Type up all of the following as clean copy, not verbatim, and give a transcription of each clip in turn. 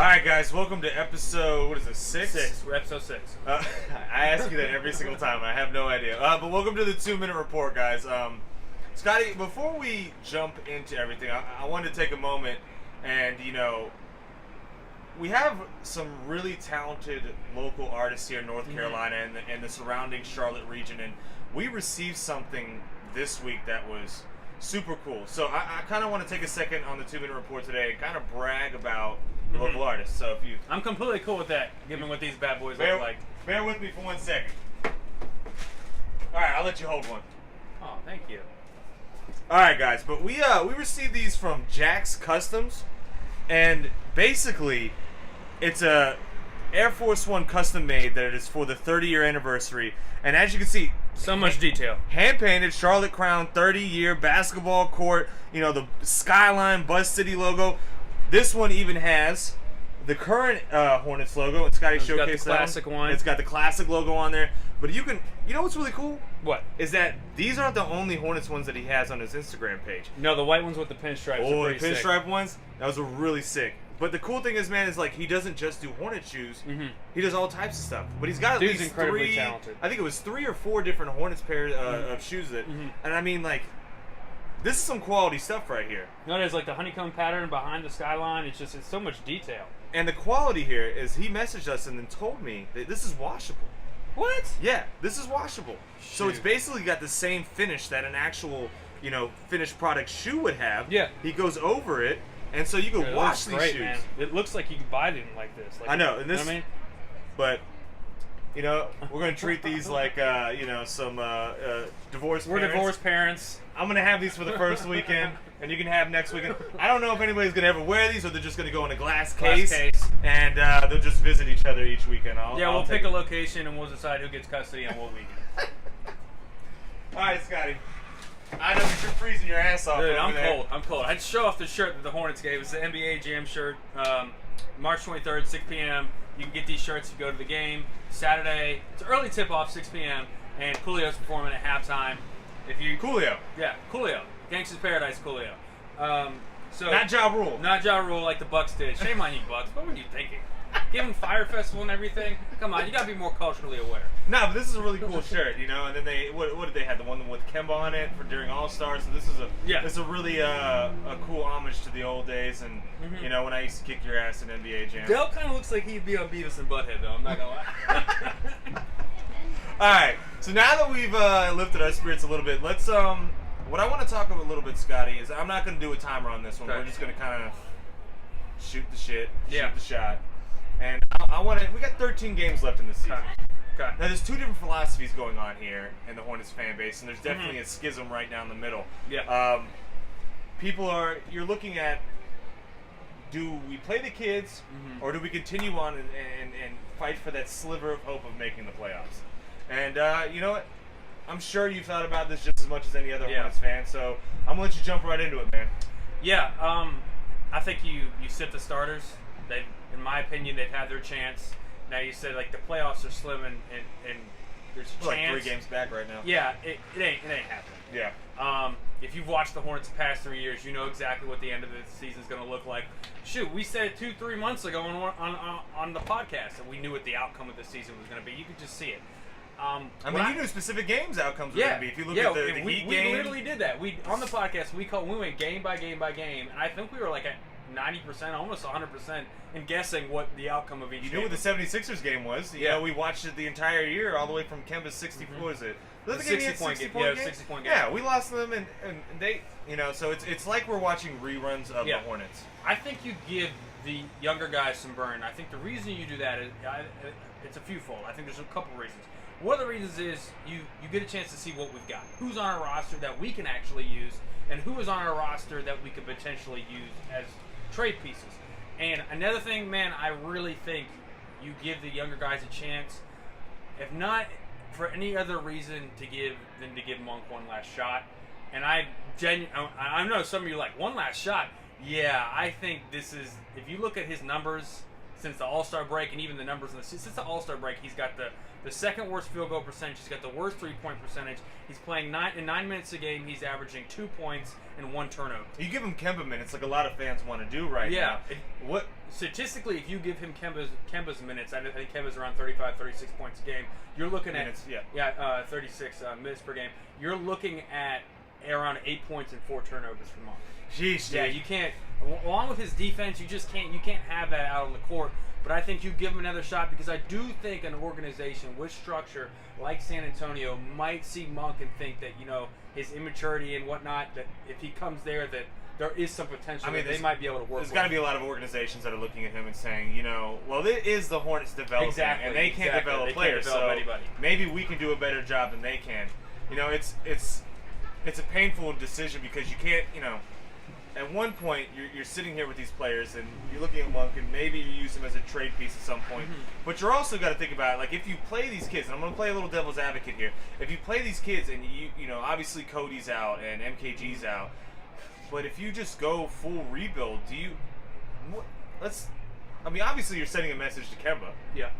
Alright guys, welcome to episode, what is it, 6? We're episode 6. I ask you that every single time, I have no idea. But welcome to the 2-minute report, guys. Scotty, before we jump into everything, I wanted to take a moment and, we have some really talented local artists here in North Carolina and the surrounding Charlotte region, and we received something this week that was super cool. So I kind of want to take a second on the 2-minute report today and kind of brag about local artists. So if you, I'm completely cool with that, given what these bad boys look like. Bear with me for 1 second. All right, I'll let you hold one. Oh, thank you. All right, guys, but we received these from Jack's Customs, and basically, it's a Air Force One custom made that is for the 30-year anniversary. And as you can see, So much detail. hand painted Charlotte Crown 30-year basketball court. The Skyline Buzz City logo. This one even has the current Hornets logo, and Scotty showcased got the classic one. It's got the classic logo on there. But you know what's really cool? What? Is that these aren't the only Hornets ones that he has on his Instagram page. No, the white ones with the pinstripes Oh, are the pretty pinstripe ones? Those are really sick. But the cool thing is, man, is like he doesn't just do Hornet shoes. He does all types of stuff. But he's got at Dude's least incredibly three. talented. I think it was 3 or 4 different Hornets pairs of shoes that. And I mean, like, this is some quality stuff right here. No, there's like the honeycomb pattern behind the skyline. It's so much detail. And the quality here is he messaged us and then told me that this is washable. What? Yeah, this is washable. So it's Shoot. basically got the same finish that an actual, finished product shoe would have. Yeah. He goes over it, and so you can It wash looks these great, shoes. man. It looks like you can buy them like this. Like, I know, and this, you know what I mean? but we're gonna treat these like some divorced. We're parents. divorced parents. I'm gonna have these for the first weekend, and you can have next weekend. I don't know if anybody's gonna ever wear these, or they're just gonna go in a glass case, and they'll just visit each other each weekend. We'll pick a location and we'll decide who gets custody on what weekend. All right, Scotty. I know that you're freezing your ass off. Dude, over I'm there. cold. I'm cold. I'd show off the shirt that the Hornets gave. It's the NBA Jam shirt. March 23rd, 6 p.m. You can get these shirts if you go to the game. Saturday, it's early tip-off, 6 p.m. And Coolio's performing at halftime. Coolio. Yeah, Coolio. Gangsta's Paradise Coolio. Not Ja Rule. Not Ja Rule like the Bucks did. Shame on you, Bucks. What were you thinking? Giving Fire Festival and everything? Come on, you gotta be more culturally aware. No, but this is a really cool shirt, And then they what did they have? The one with Kemba on it for during All Stars. So this is a really a cool homage to the old days, and when I used to kick your ass in NBA Jam. Dell kind of looks like he'd be on Beavis and Butthead, though. I'm not gonna lie. All right. So now that we've lifted our spirits a little bit, let's what I want to talk about a little bit, Scotty, is I'm not gonna do a timer on this one. Okay. We're just gonna kind of shoot the shoot Yeah. the shot. And I want to. We got 13 games left in the season. Okay. Now, there's 2 different philosophies going on here in the Hornets fan base, and there's definitely a schism right down the middle. Yeah. You're looking at, do we play the kids, or do we continue on and fight for that sliver of hope of making the playoffs? And you know what? I'm sure you've thought about this just as much as any other Hornets fan, so I'm going to let you jump right into it, man. Yeah, I think you sit the starters. In my opinion, they've had their chance. Now you said like the playoffs are slim and there's a We're chance. like 3 games back right now. Yeah, it ain't happening. Yeah. If you've watched the Hornets the past 3 years, you know exactly what the end of the season is going to look like. Shoot, we said 2-3 months ago on the podcast that we knew what the outcome of the season was going to be. You could just see it. You knew specific games outcomes were going to be. If you look at the Heat we game. literally did that. On the podcast, we went game by game by game, and I think we were like at 90%, almost 100% in guessing what the outcome of each game You knew what the 76ers game was. You know, we watched it the entire year, all the way from Kemba's 64. Is it? The 60-point game. Yeah, 60-point game. Yeah, we lost them, and they, so it's like we're watching reruns of the Hornets. I think you give the younger guys some burn. I think the reason you do that is it's a fewfold. I think there's a couple reasons. One of the reasons is you get a chance to see what we've got. Who's on our roster that we can actually use, and who is on our roster that we could potentially use as trade pieces. And another thing, man, I really think you give the younger guys a chance, if not for any other reason than to give Monk one last shot. And I know some of you are like, one last shot? Yeah, I think this is, if you look at his numbers since the All-Star break, and even the numbers since the All-Star break, he's got the second worst field goal percentage. He's got the worst three-point percentage. He's playing 9 minutes a game. He's averaging 2 points and 1 turnover. You give him Kemba minutes like a lot of fans want to do right now. What statistically, if you give him Kemba's minutes, I think Kemba's around 35, 36 points a game. You're looking at 36 minutes per game. You're looking at around 8 points and 4 turnovers per month. Jeez, yeah, you can't. Along with his defense, you just can't. You can't have that out on the court. But I think you give him another shot because I do think an organization with structure like San Antonio might see Monk and think that his immaturity and whatnot, that if he comes there, that there is some potential. That they might be able to work. There's got to be a lot of organizations that are looking at him and saying, well, it is the Hornets developing, and they can't develop players, so maybe we can do a better job than they can. It's a painful decision because you can't, at one point you're sitting here with these players and you're looking at Monk and maybe you use him as a trade piece at some point. But you're also got to think about it, like if you play these kids, and I'm going to play a little devil's advocate here. If you play these kids and obviously Cody's out and MKG's out, but if you just go full rebuild, obviously you're sending a message to Kemba. Yeah.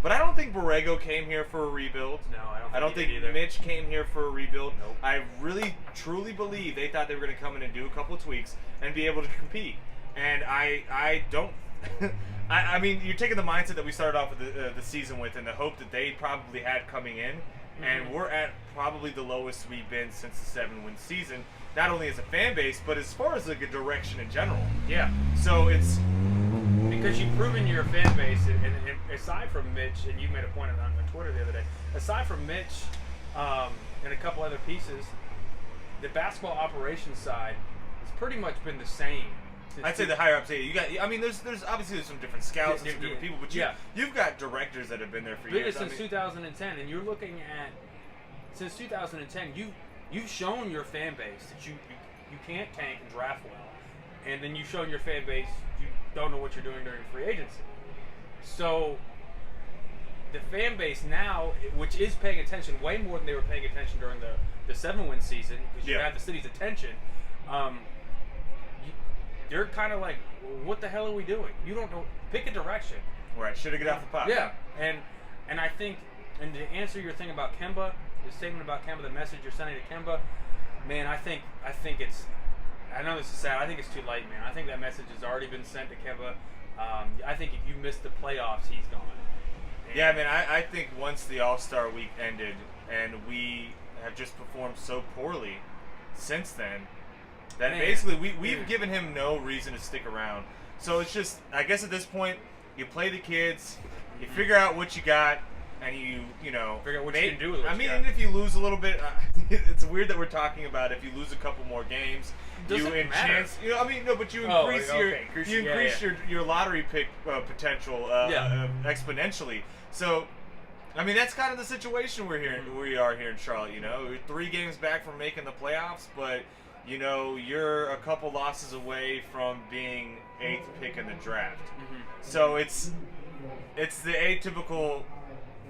But I don't think Borrego came here for a rebuild. No, I don't think Mitch came here for a rebuild. Nope. I really, truly believe they thought they were going to come in and do a couple of tweaks and be able to compete. And I don't. I mean, you're taking the mindset that we started off with the season with and the hope that they probably had coming in. And we're at probably the lowest we've been since the 7-win season. Not only as a fan base, but as far as like a direction in general. Yeah. So it's... Because you've proven your fan base, and aside from Mitch, and you made a point on Twitter the other day, aside from Mitch and a couple other pieces, the basketball operations side has pretty much been the same. I'd say the higher ups. You got. I mean, there's obviously some different scouts and some different people, but you've got directors that have been there for years. Since 2010, and you're looking at since 2010, you've shown your fan base that you can't tank and draft well, and then you've shown your fan base you don't know what you're doing during free agency. So the fan base now, which is paying attention way more than they were paying attention during the 7-win season, because you had the city's attention. They're kind of like, what the hell are we doing? You don't know. Pick a direction. Right. Should have get off the pot. Yeah. And I think, and to answer your thing about Kemba, the statement about Kemba, the message you're sending to Kemba, man, I think it's. I know this is sad. I think it's too late, man. I think that message has already been sent to Kemba. I think if you miss the playoffs, he's gone. Yeah, man. I think once the All-Star week ended and we have just performed so poorly since then, that basically we've given him no reason to stick around. So it's just, I guess at this point, you play the kids, you figure out what you got, and you figure out what you can do with it. I mean, and if you lose a little bit, it's weird that we're talking about if you lose a couple more games, but you increase your lottery pick potential exponentially. So, I mean, that's kind of the situation we are here in Charlotte. We're 3 games back from making the playoffs, but you're a couple losses away from being 8th pick in the draft. So it's the atypical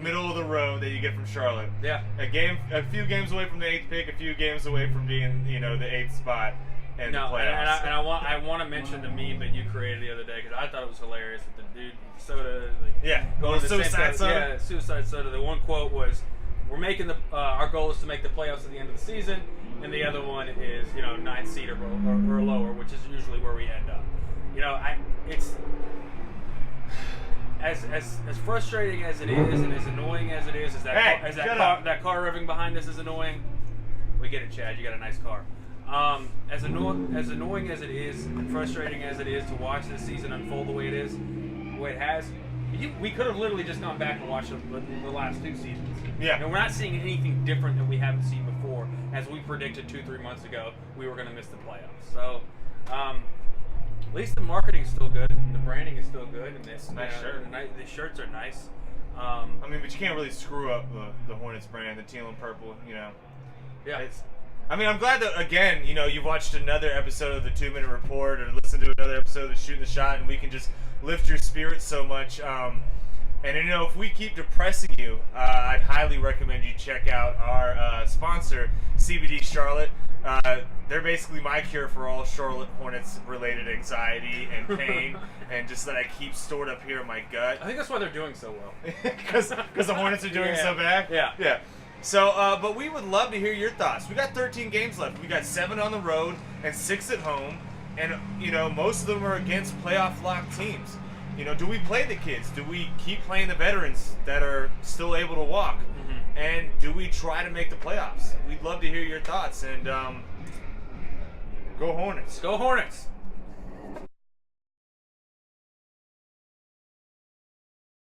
middle of the road that you get from Charlotte. Yeah. A few games away from the 8th pick, a few games away from being the 8th spot in the playoffs. And I want to mention the meme that you created the other day because I thought it was hilarious that the dude soda going to suicide soda. Yeah, suicide soda. The one quote was, "We're making our goal is to make the playoffs at the end of the season," and the other one is 9th seed or lower, which is usually where we end up. It's as frustrating as it is and as annoying as it is, that car revving behind us is annoying. We get it, Chad. You got a nice car. As annoying as it is and frustrating as it is to watch this season unfold the way it is, the way it has, we could have literally just gone back and watched the last 2 seasons. Yeah. And we're not seeing anything different that we haven't seen before. As we predicted 2-3 months ago, we were going to miss the playoffs. So, at least the marketing's still good, the branding is still good, and nice shirt. The shirts are nice. But you can't really screw up the Hornets brand, the teal and purple. Yeah. I'm glad that again, you've watched another episode of the 2-Minute Report or listened to another episode of Shooting the Shot, and we can just lift your spirits so much. And if we keep depressing you, I'd highly recommend you check out our sponsor, CBD Charlotte. They're basically my cure for all Charlotte Hornets related anxiety and pain, and just that I keep stored up here in my gut. I think that's why they're doing so well. Because the Hornets are doing so bad. Yeah. So, but we would love to hear your thoughts. We got 13 games left. We got 7 on the road and 6 at home, and most of them are against playoff locked teams. Do we play the kids? Do we keep playing the veterans that are still able to walk? Mm-hmm. And do we try to make the playoffs? We'd love to hear your thoughts. And go Hornets. Go Hornets.